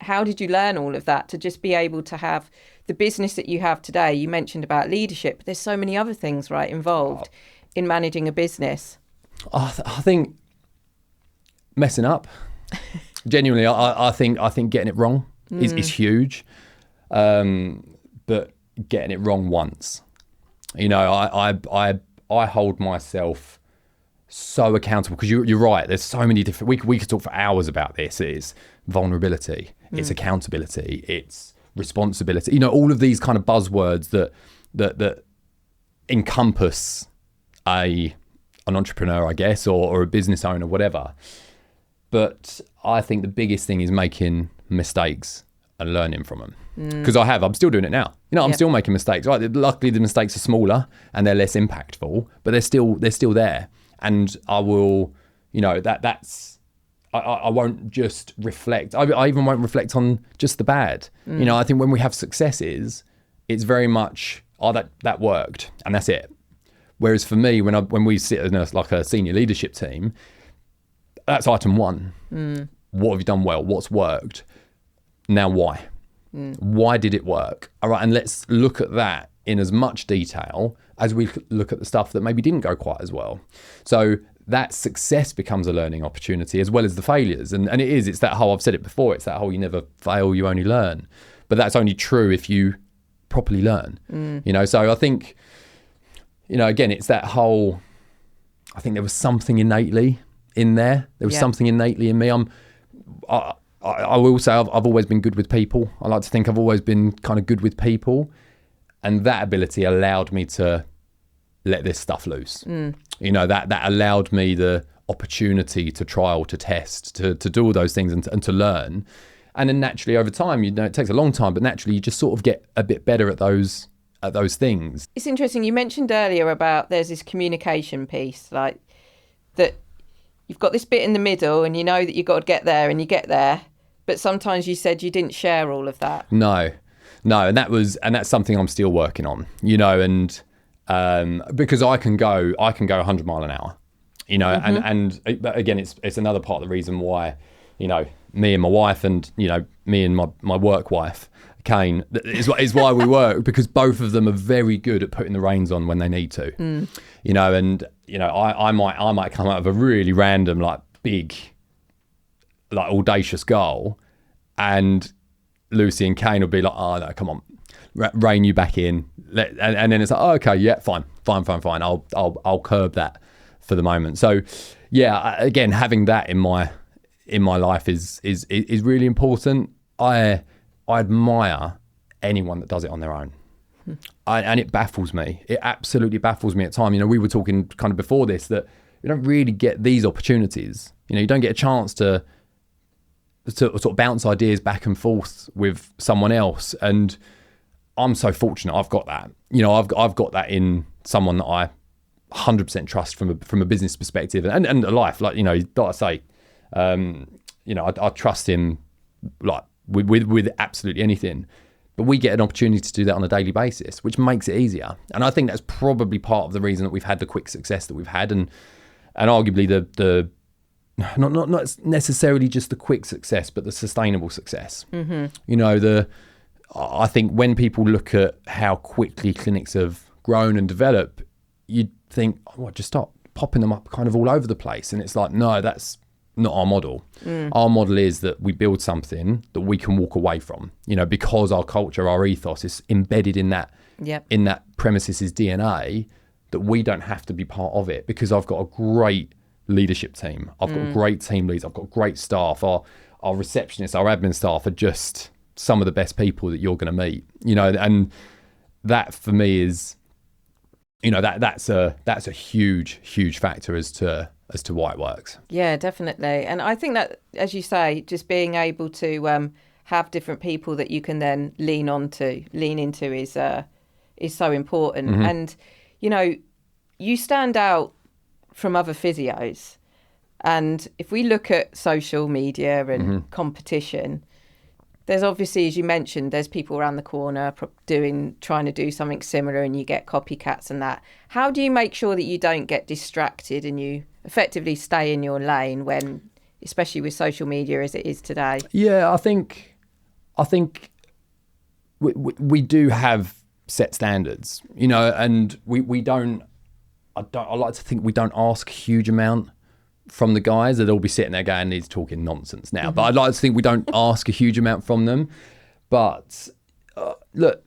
how did you learn all of that to just be able to have the business that you have today? You mentioned about leadership, but there's so many other things, right, involved in managing a business.
I think messing up. Genuinely, I think getting it wrong is huge. But getting it wrong once, I hold myself so accountable, because you're right. There's so many different. We could talk for hours about this. It's vulnerability, it's accountability, it's responsibility. All of these kind of buzzwords that encompass an entrepreneur, I guess, or a business owner, whatever. But I think the biggest thing is making mistakes and learning from them. Because I'm still doing it now. I'm still making mistakes. Right? Luckily, the mistakes are smaller and they're less impactful, but they're still there. And I will, I won't just reflect. I even won't reflect on just the bad. I think when we have successes, it's very much, that worked, and that's it. Whereas for me, when we sit in a senior leadership team, that's item one. What have you done well? What's worked? Now why? Why did it work? All right, and let's look at that in as much detail as we look at the stuff that maybe didn't go quite as well. So that success becomes a learning opportunity as well as the failures. And it's that whole, I've said it before, it's that whole, you never fail, you only learn. But that's only true if you properly learn. So I think, again, it's that whole, I think there was something innately in there. There was something innately in me. I will say I've always been good with people. I like to think I've always been kind of good with people. And that ability allowed me to let this stuff loose. That allowed me the opportunity to trial, to test, to do all those things and to learn. And then naturally over time, it takes a long time, but naturally you just sort of get a bit better at those things.
It's interesting. You mentioned earlier about there's this communication piece, like that you've got this bit in the middle and you know that you've got to get there and you get there. But sometimes you said you didn't share all of that. No, and that's something I'm still working on, and because I can go 100 mile an hour, and again, it's another part of the reason why, me and my wife and, me and my work wife, Kane, is why we work, because both of them are very good at putting the reins on when they need to, I might come out of a really random, big, audacious goal, and Lucy and Kane will be like, oh no, come on, rein you back in, and then it's like, oh, okay, yeah, fine, I'll curb that for the moment. So yeah, again, having that in my life is really important. I admire anyone that does it on their own. And it baffles me. It absolutely baffles me at times. We were talking kind of before this that you don't really get these opportunities. You don't get a chance to sort of bounce ideas back and forth with someone else. And I'm so fortunate I've got that. I've got that in someone that I 100% trust from a business perspective and a life. Like I say, I trust him with absolutely anything. But we get an opportunity to do that on a daily basis, which makes it easier. And I think that's probably part of the reason that we've had the quick success that we've had, and arguably the not necessarily just the quick success, but the sustainable success. I think when people look at how quickly clinics have grown and developed, you'd think, just stop popping them up kind of all over the place. And it's like, no, that's not our model. Our model is that we build something that we can walk away from, because our culture, our ethos is embedded in that, in that premises' DNA, that we don't have to be part of it, because I've got a great leadership team. I've got great team leads. I've got great staff. Our receptionists, our admin staff are just some of the best people that you're going to meet, and that for me is, that's a huge factor as to why it works. Yeah, definitely. And I think that, as you say, just being able to have different people that you can then lean into is so important. And, you stand out from other physios. And if we look at social media and competition, there's obviously, as you mentioned, there's people around the corner trying to do something similar, and you get copycats and that. How do you make sure that you don't get distracted and you effectively stay in your lane when, especially with social media as it is today?
Yeah, I think we do have set standards, you know, and we don't. I like to think we don't ask a huge amount from the guys. That they'll be sitting there going, "He's talking nonsense now." But I'd like to think we don't ask a huge amount from them. But look,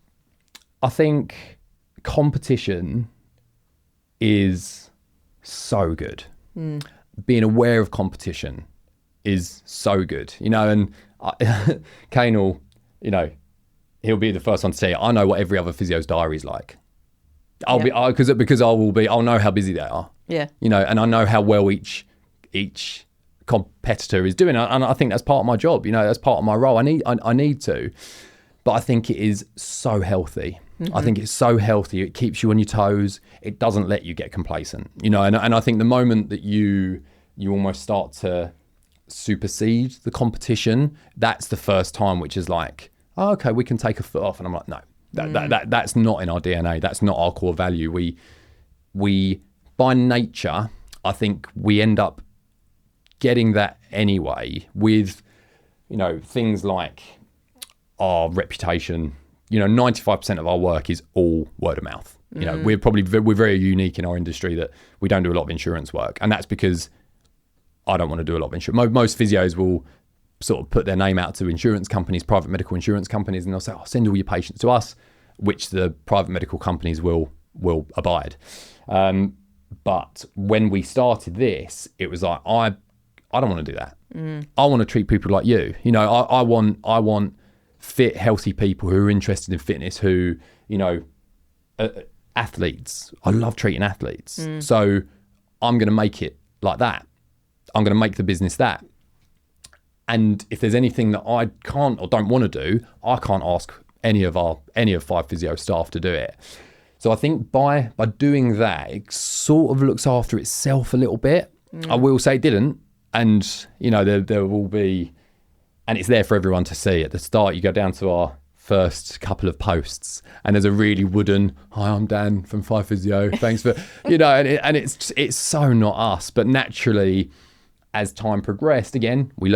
I think competition is so good. Being aware of competition is so good, you know. And Kane will, you know, he'll be the first one to say, I know what every other physio's diary is like. I'll know how busy they are.
Yeah.
You know, and I know how well each competitor is doing. And I think that's part of my job, you know, that's part of my role. I need to. But I think it is so healthy. I think it's so healthy. It keeps you on your toes. It doesn't let you get complacent, you know, and I think the moment that you almost start to supersede the competition, that's the first time which is like, oh, okay, we can take a foot off. And I'm like, no, that's not in our DNA. That's not our core value. We by nature, I think we end up getting that anyway with, you know, things like our reputation. You know, 95% of our work is all word of mouth. You know, we're very unique in our industry that we don't do a lot of insurance work. And that's because I don't want to do a lot of insurance. Most physios will sort of put their name out to insurance companies, private medical insurance companies, and they'll say, send all your patients to us, which the private medical companies will abide. But when we started this, it was like, I don't want to do that. I want to treat people like you. You know, I want fit, healthy people who are interested in fitness, who, you know, athletes. I love treating athletes. So I'm going to make it like that. I'm going to make the business that. And if there's anything that I can't or don't want to do, I can't ask any of 5Physio staff to do it. So I think by doing that, it sort of looks after itself a little bit. I will say it didn't. And, you know, there will be, and it's there for everyone to see. At the start, you go down to our first couple of posts and there's a really wooden, hi, I'm Dan from 5Physio. Thanks for, you know, and it's so not us. But naturally, as time progressed, again, we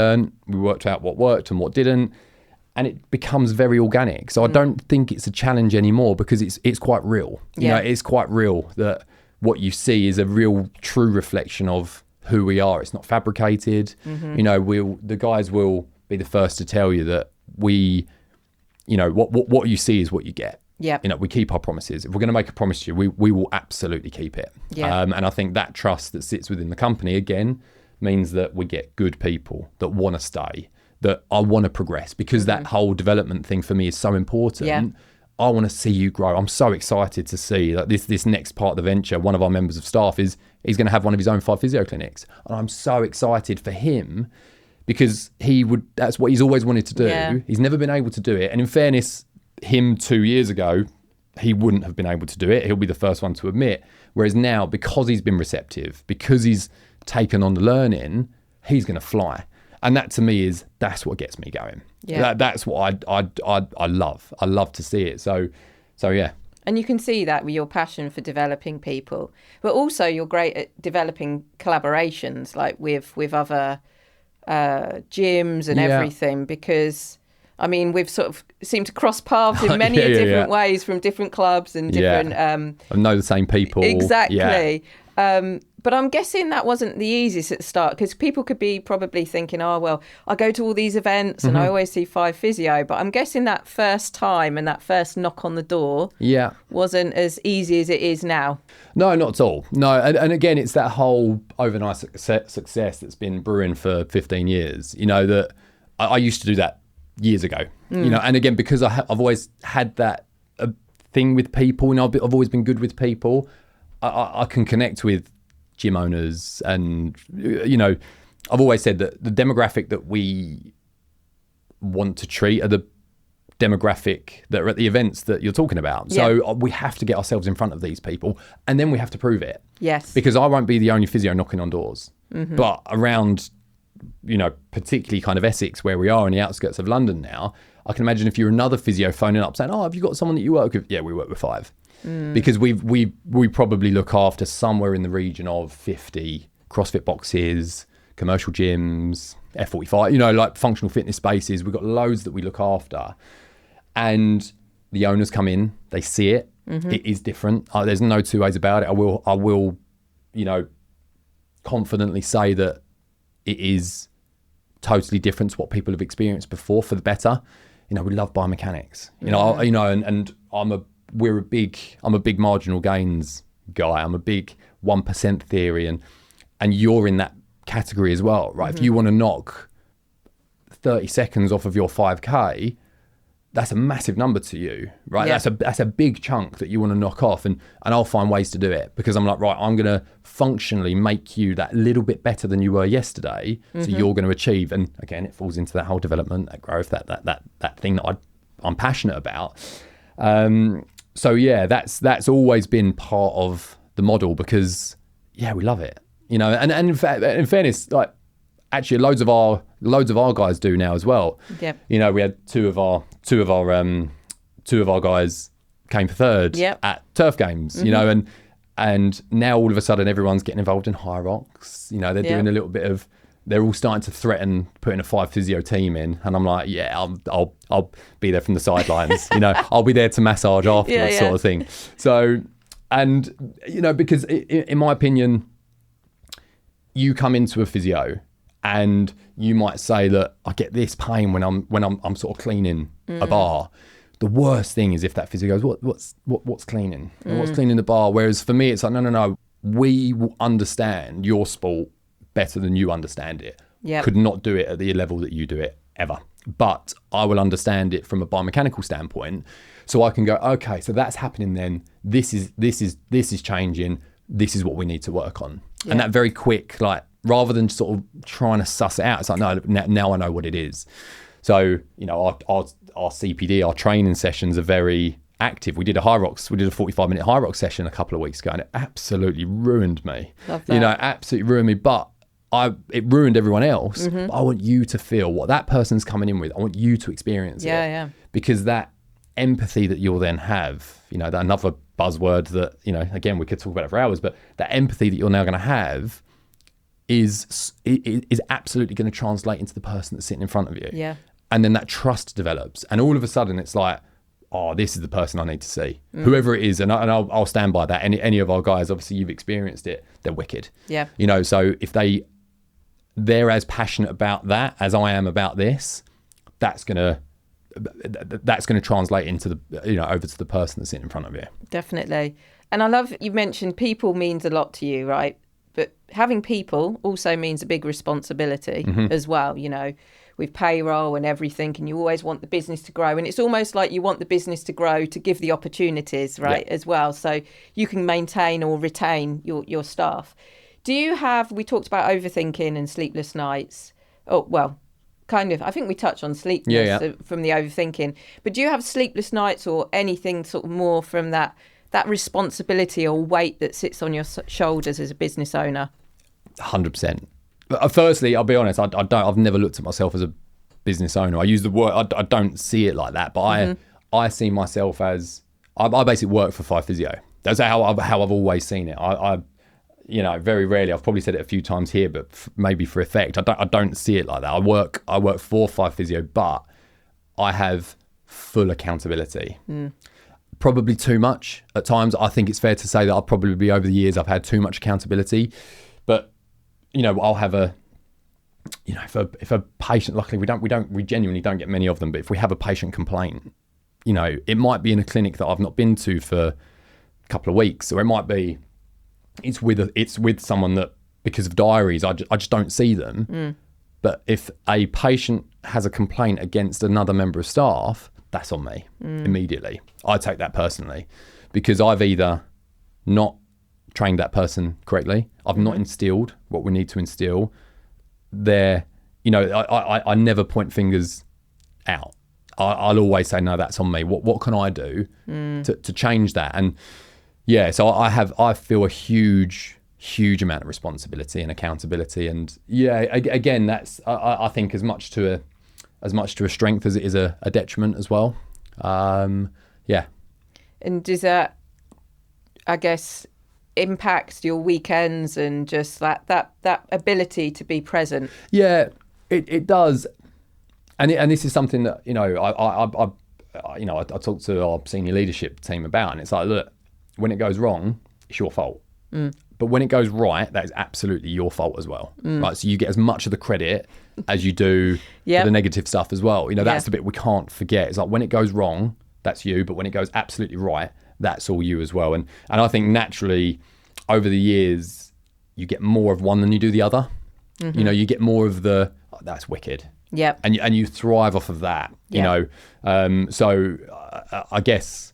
worked out what worked and what didn't. And it becomes very organic. So I don't think it's a challenge anymore because it's quite real. You know, it's quite real that what you see is a real true reflection of who we are. It's not fabricated. You know, the guys will be the first to tell you that we, you know, what you see is what you get. Yeah. You know, we keep our promises. If we're going to make a promise to you, we will absolutely keep it. Yeah. And I think that trust that sits within the company, again, means that we get good people that want to stay, that I want to progress, because that whole development thing for me is so important. Yeah. I want to see you grow. I'm so excited to see that this next part of the venture, one of our members of staff he's going to have one of his own 5Physio clinics. And I'm so excited for him because that's what he's always wanted to do. Yeah. He's never been able to do it. And in fairness, him 2 years ago, he wouldn't have been able to do it. He'll be the first one to admit. Whereas now, because he's been receptive, because he's taken on the learning, he's going to fly. And that to me that's what gets me going. Yeah. That's what I love. I love to see it. So yeah.
And you can see that with your passion for developing people, but also you're great at developing collaborations, like with other gyms and everything, because I mean, we've sort of seemed to cross paths in many different ways from different clubs and different...
and know the same people.
Exactly. Yeah. But I'm guessing that wasn't the easiest at the start, because people could be probably thinking, oh, well, I go to all these events and I always see 5Physio. But I'm guessing that first time and that first knock on the door wasn't as easy as it is now.
No, not at all. No. And again, it's that whole overnight success that's been brewing for 15 years. You know, that I used to do that years ago. You know, and again, because I've always had that thing with people, and I've always been good with people, I can connect with gym owners. And, you know, I've always said that the demographic that we want to treat are the demographic that are at the events that you're talking about. So we have to get ourselves in front of these people, and then we have to prove it. Yes. Because I won't be the only physio knocking on doors. But around, you know, particularly kind of Essex, where we are in the outskirts of London now, I can imagine if you're another physio phoning up saying, oh, have you got someone that you work with? Yeah, we work with 5. Because we probably look after somewhere in the region of 50 CrossFit boxes, commercial gyms, F45, you know, like functional fitness spaces. We've got loads that we look after. And the owners come in, they see it. It is different. There's no two ways about it. I will, you know, confidently say that it is totally different to what people have experienced before for the better. You know, we love biomechanics. You know, and I'm a big marginal gains guy. I'm a big 1% theory, and you're in that category as well, right? If you want to knock 30 seconds off of your 5K, that's a massive number to you, right?
Yeah.
That's a big chunk that you want to knock off, and I'll find ways to do it, because I'm like, right, I'm going to functionally make you that little bit better than you were yesterday, so you're going to achieve. And again, it falls into that whole development, that growth, that thing that I'm passionate about. So yeah, that's always been part of the model, because yeah, we love it, you know. And in fairness, like, actually loads of our guys do now as well.
Yep.
You know, we had two of our guys came third at turf games, you know, and now all of a sudden everyone's getting involved in high rocks. You know, they're doing a little bit of, they're all starting to threaten putting a 5Physio team in, and I'm like, yeah, I'll be there from the sidelines. You know, I'll be there to massage afterwards, sort of thing. So, and you know, because in my opinion, you come into a physio and you might say that I get this pain when I'm sort of cleaning a bar. The worst thing is if that physio goes, what's cleaning? What's cleaning the bar? Whereas for me, it's like, no, we will understand your sport better than you understand it.
Yep.
Could not do it at the level that you do it ever. But I will understand it from a biomechanical standpoint. So I can go, okay, so that's happening then. This is changing. This is what we need to work on. Yeah. And that very quick, like, rather than sort of trying to suss it out, it's like, no, now I know what it is. So, you know, our CPD, our training sessions are very active. We did a 45-minute high rock session a couple of weeks ago, and it absolutely ruined me.
Love that.
You know, absolutely ruined me. But it ruined everyone else. But I want you to feel what that person's coming in with. I want you to experience it. Yeah. Because that empathy that you'll then have, you know, that another buzzword that, you know, again, we could talk about it for hours, but that empathy that you're now going to have is absolutely going to translate into the person that's sitting in front of you. Yeah. And then that trust develops, and all of a sudden it's like, oh, this is the person I need to see, whoever it is. And I'll stand by that. Any of our guys, obviously you've experienced it, they're wicked. Yeah. You know, so if they're as passionate about that as I am about this, that's going to translate into the, you know, over to the person that's sitting in front of you. Definitely.
And I love, you mentioned people means a lot to you, right? But having people also means a big responsibility as well, you know, with payroll and everything, and you always want the business to grow. And it's almost like you want the business to grow to give the opportunities, right, as well, so you can maintain or retain your staff. Do you have, we talked about overthinking and sleepless nights. Oh, well, kind of. I think we touched on sleeplessness from the overthinking. But do you have sleepless nights or anything sort of more from that responsibility or weight that sits on your shoulders as a business owner?
100%. Firstly, I'll be honest, I've never looked at myself as a business owner. I use the word, I don't see it like that, but I see myself as, I basically work for 5Physio. That's how I've always seen it. I you know, very rarely, I've probably said it a few times here, but maybe for effect, I don't see it like that. I work for 5Physio, but I have full accountability. Probably too much at times. I think it's fair to say that over the years, I've had too much accountability. But, you know, I'll have you know, if a patient, luckily we genuinely don't get many of them, but if we have a patient complaint, you know, it might be in a clinic that I've not been to for a couple of weeks, or it might be it's with someone that, because of diaries, I just don't see them. But if a patient has a complaint against another member of staff, that's on me immediately. I take that personally, because I've either not trained that person correctly, I've not instilled what we need to instill there. You know, I never point fingers out. I'll always say, no, that's on me. What can I do to change that? And yeah, so I feel a huge amount of responsibility and accountability. And yeah, again, that's I think as much to as much to a strength as it is a detriment as well. Yeah.
And does that, I guess, impact your weekends and just that ability to be present?
Yeah, it does. And this is something that, I talk to our senior leadership team about, and it's like, look, when it goes wrong, it's your fault. But when it goes right, that is absolutely your fault as well. Right? So you get as much of the credit as you do for the negative stuff as well. That's the bit we can't forget. It's like when it goes wrong, that's you. But when it goes absolutely right, that's all you as well. And I think naturally over the years, you get more of one than you do the other. You get more of the, that's wicked.
Yeah.
And you thrive off of that, So I guess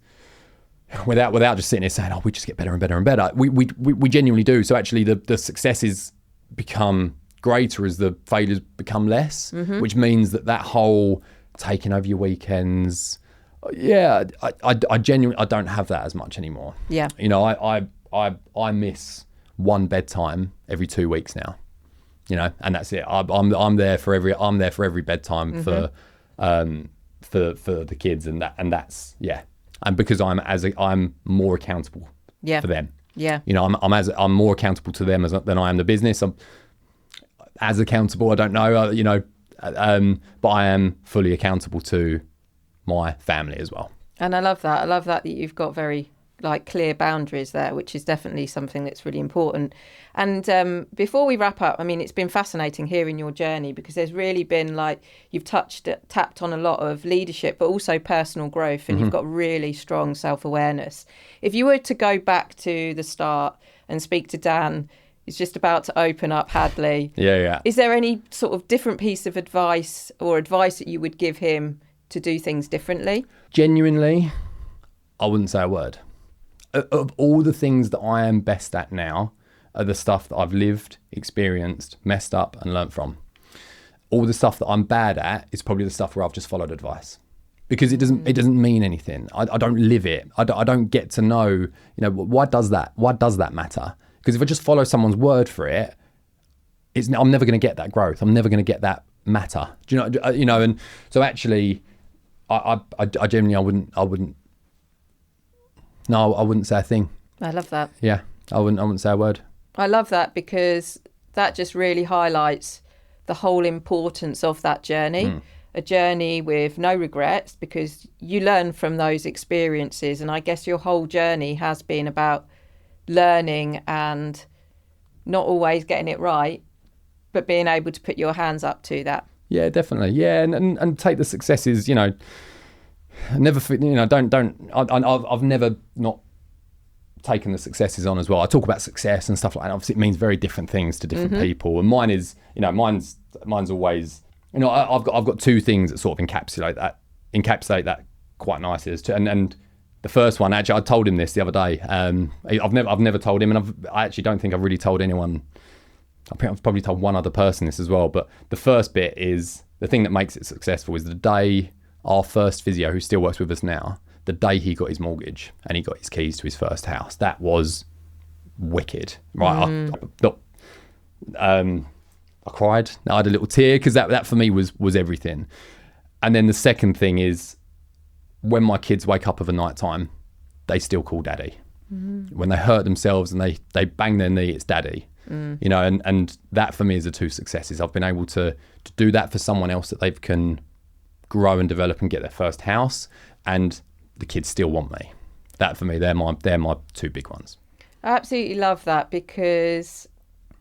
without just sitting here saying, we just get better and better and better. We genuinely do. So actually the successes become greater as the failures become less, which means that whole taking over your weekends, I genuinely, I don't have that as much anymore.
Yeah.
I miss one bedtime every 2 weeks now. And that's it. I'm there for every bedtime for the kids, and that's and because I'm more accountable for them.
Yeah.
I'm more accountable to them than I am the business. I'm as accountable. I don't know. But I am fully accountable to my family as well.
And I love that. I love that you've got very clear boundaries there, which is definitely something that's really important. And before we wrap up, it's been fascinating hearing your journey, because there's really been you've tapped on a lot of leadership, but also personal growth, and you've got really strong self-awareness. If you were to go back to the start and speak to Dan, he's just about to open up Hadley.
Yeah.
Is there any sort of different piece of advice that you would give him to do things differently?
Genuinely, I wouldn't say a word. Of all the things that I am best at now are the stuff that I've lived, experienced, messed up and learnt from. All the stuff that I'm bad at is probably the stuff where I've just followed advice, because it doesn't mean anything. I don't live it. I don't get to know, why does that matter? Because if I just follow someone's word for it, I'm never going to get that growth. I'm never going to get that matter. Do you know? And so actually, I genuinely, I wouldn't. No, I wouldn't say a thing.
I love that.
Yeah, I wouldn't say a word.
I love that, because that just really highlights the whole importance of that journey. A journey with no regrets, because you learn from those experiences. And I guess your whole journey has been about learning and not always getting it right, but being able to put your hands up to that.
Yeah, definitely. Yeah, and take the successes, never, I've never not taken the successes on as well. I talk about success and stuff like that. Obviously, it means very different things to different people. And mine is, mine's always, I've got two things that sort of encapsulate that quite nicely. And the first one, actually, I told him this the other day. I've never told him, and I actually don't think I've really told anyone. I've probably told one other person this as well. But the first bit is, the thing that makes it successful is the day our first physio, who still works with us now, the day he got his mortgage and he got his keys to his first house. That was wicked, right? I cried. I had a little tear, because that for me was everything. And then the second thing is, when my kids wake up of a night time, they still call daddy. When they hurt themselves and they bang their knee, it's daddy. And that for me is the two successes. I've been able to do that for someone else, that they can grow and develop and get their first house, and the kids still want me. That for me, they're my two big ones.
I absolutely love that, because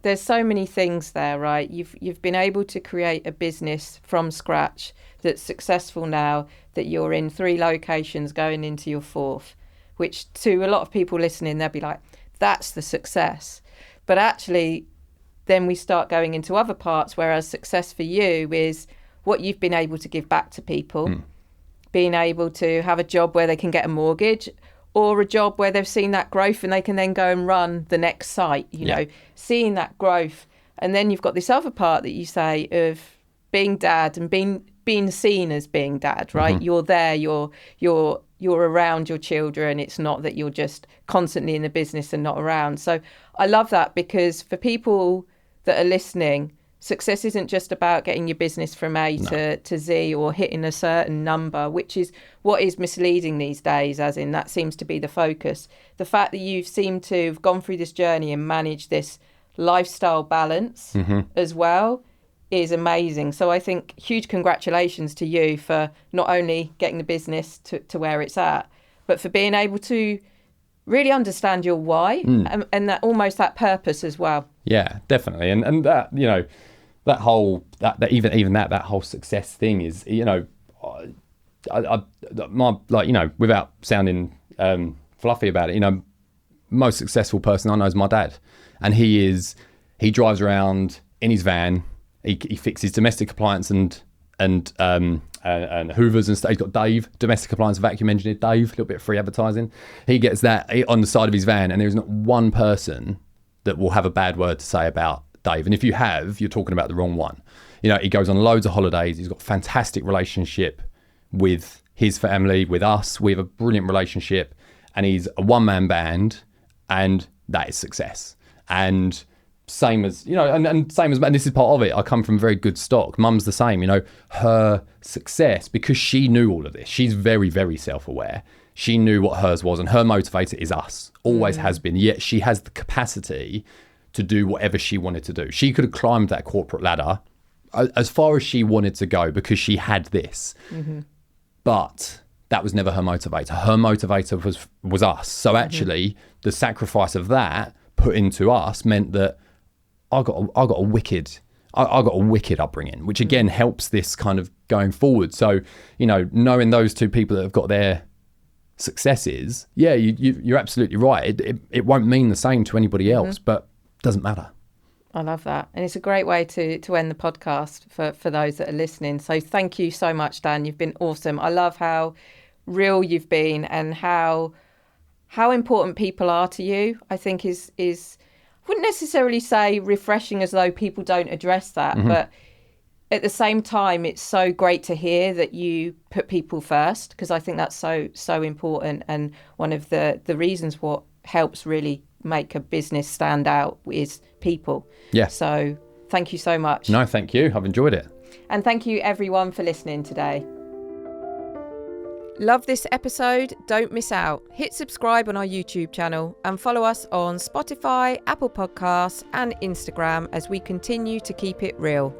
there's so many things there, right? You've been able to create a business from scratch that's successful now, that you're in 3 locations going into your 4th, which to a lot of people listening, they'll be like, that's the success. But actually, then we start going into other parts, whereas success for you is what you've been able to give back to people, being able to have a job where they can get a mortgage, or a job where they've seen that growth and they can then go and run the next site, know, seeing that growth. And then you've got this other part that you say of being dad and being seen as being dad, right? You're there, you're around your children. It's not that you're just constantly in the business and not around. So I love that, because for people that are listening, success isn't just about getting your business from A to Z or hitting a certain number, which is what is misleading these days, as in that seems to be the focus. The fact that you've seemed to have gone through this journey and managed this lifestyle balance as well is amazing. So I think huge congratulations to you for not only getting the business to where it's at, but for being able to really understand your why and that almost that purpose as well.
Yeah, definitely. And that, you know, that whole that whole success thing is, you know, like, you know, without sounding fluffy about it, you know, most successful person I know is my dad, and he drives around in his van. He fixes domestic appliance and hoovers and stuff. He's got Dave, domestic appliance vacuum engineer Dave, a little bit of free advertising. He gets that on the side of his van, and there's not one person that will have a bad word to say about Dave. And if you have, you're talking about the wrong one. You know, he goes on loads of holidays. He's got a fantastic relationship with his family, with us. We have a brilliant relationship, and he's a one-man band, and that is success. And same as, you know, and same as, and this is part of it, I come from very good stock. Mum's the same, you know, her success, because she knew all of this. She's very, very self-aware. She knew what hers was, and her motivator is us, always has been. Yet she has the capacity to do whatever she wanted to do. She could have climbed that corporate ladder as far as she wanted to go because she had this. But that was never her motivator. Her motivator was us. So actually, the sacrifice of that put into us meant that I got a wicked upbringing, which again helps this kind of going forward. So, you know, knowing those two people that have got their successes, yeah, you're absolutely right. It won't mean the same to anybody else, but it doesn't matter.
I love that. And it's a great way to end the podcast for those that are listening. So thank you so much, Dan. You've been awesome. I love how real you've been and how important people are to you. I think is I wouldn't necessarily say refreshing, as though people don't address that, but at the same time, it's so great to hear that you put people first, because I think that's so important, and one of the reasons what helps really make a business stand out is people. Yeah. So thank you so much.
No, thank you. I've enjoyed it.
And thank you everyone for listening today. Love this episode? Don't miss out. Hit subscribe on our YouTube channel and follow us on Spotify, Apple Podcasts and Instagram as we continue to keep it real.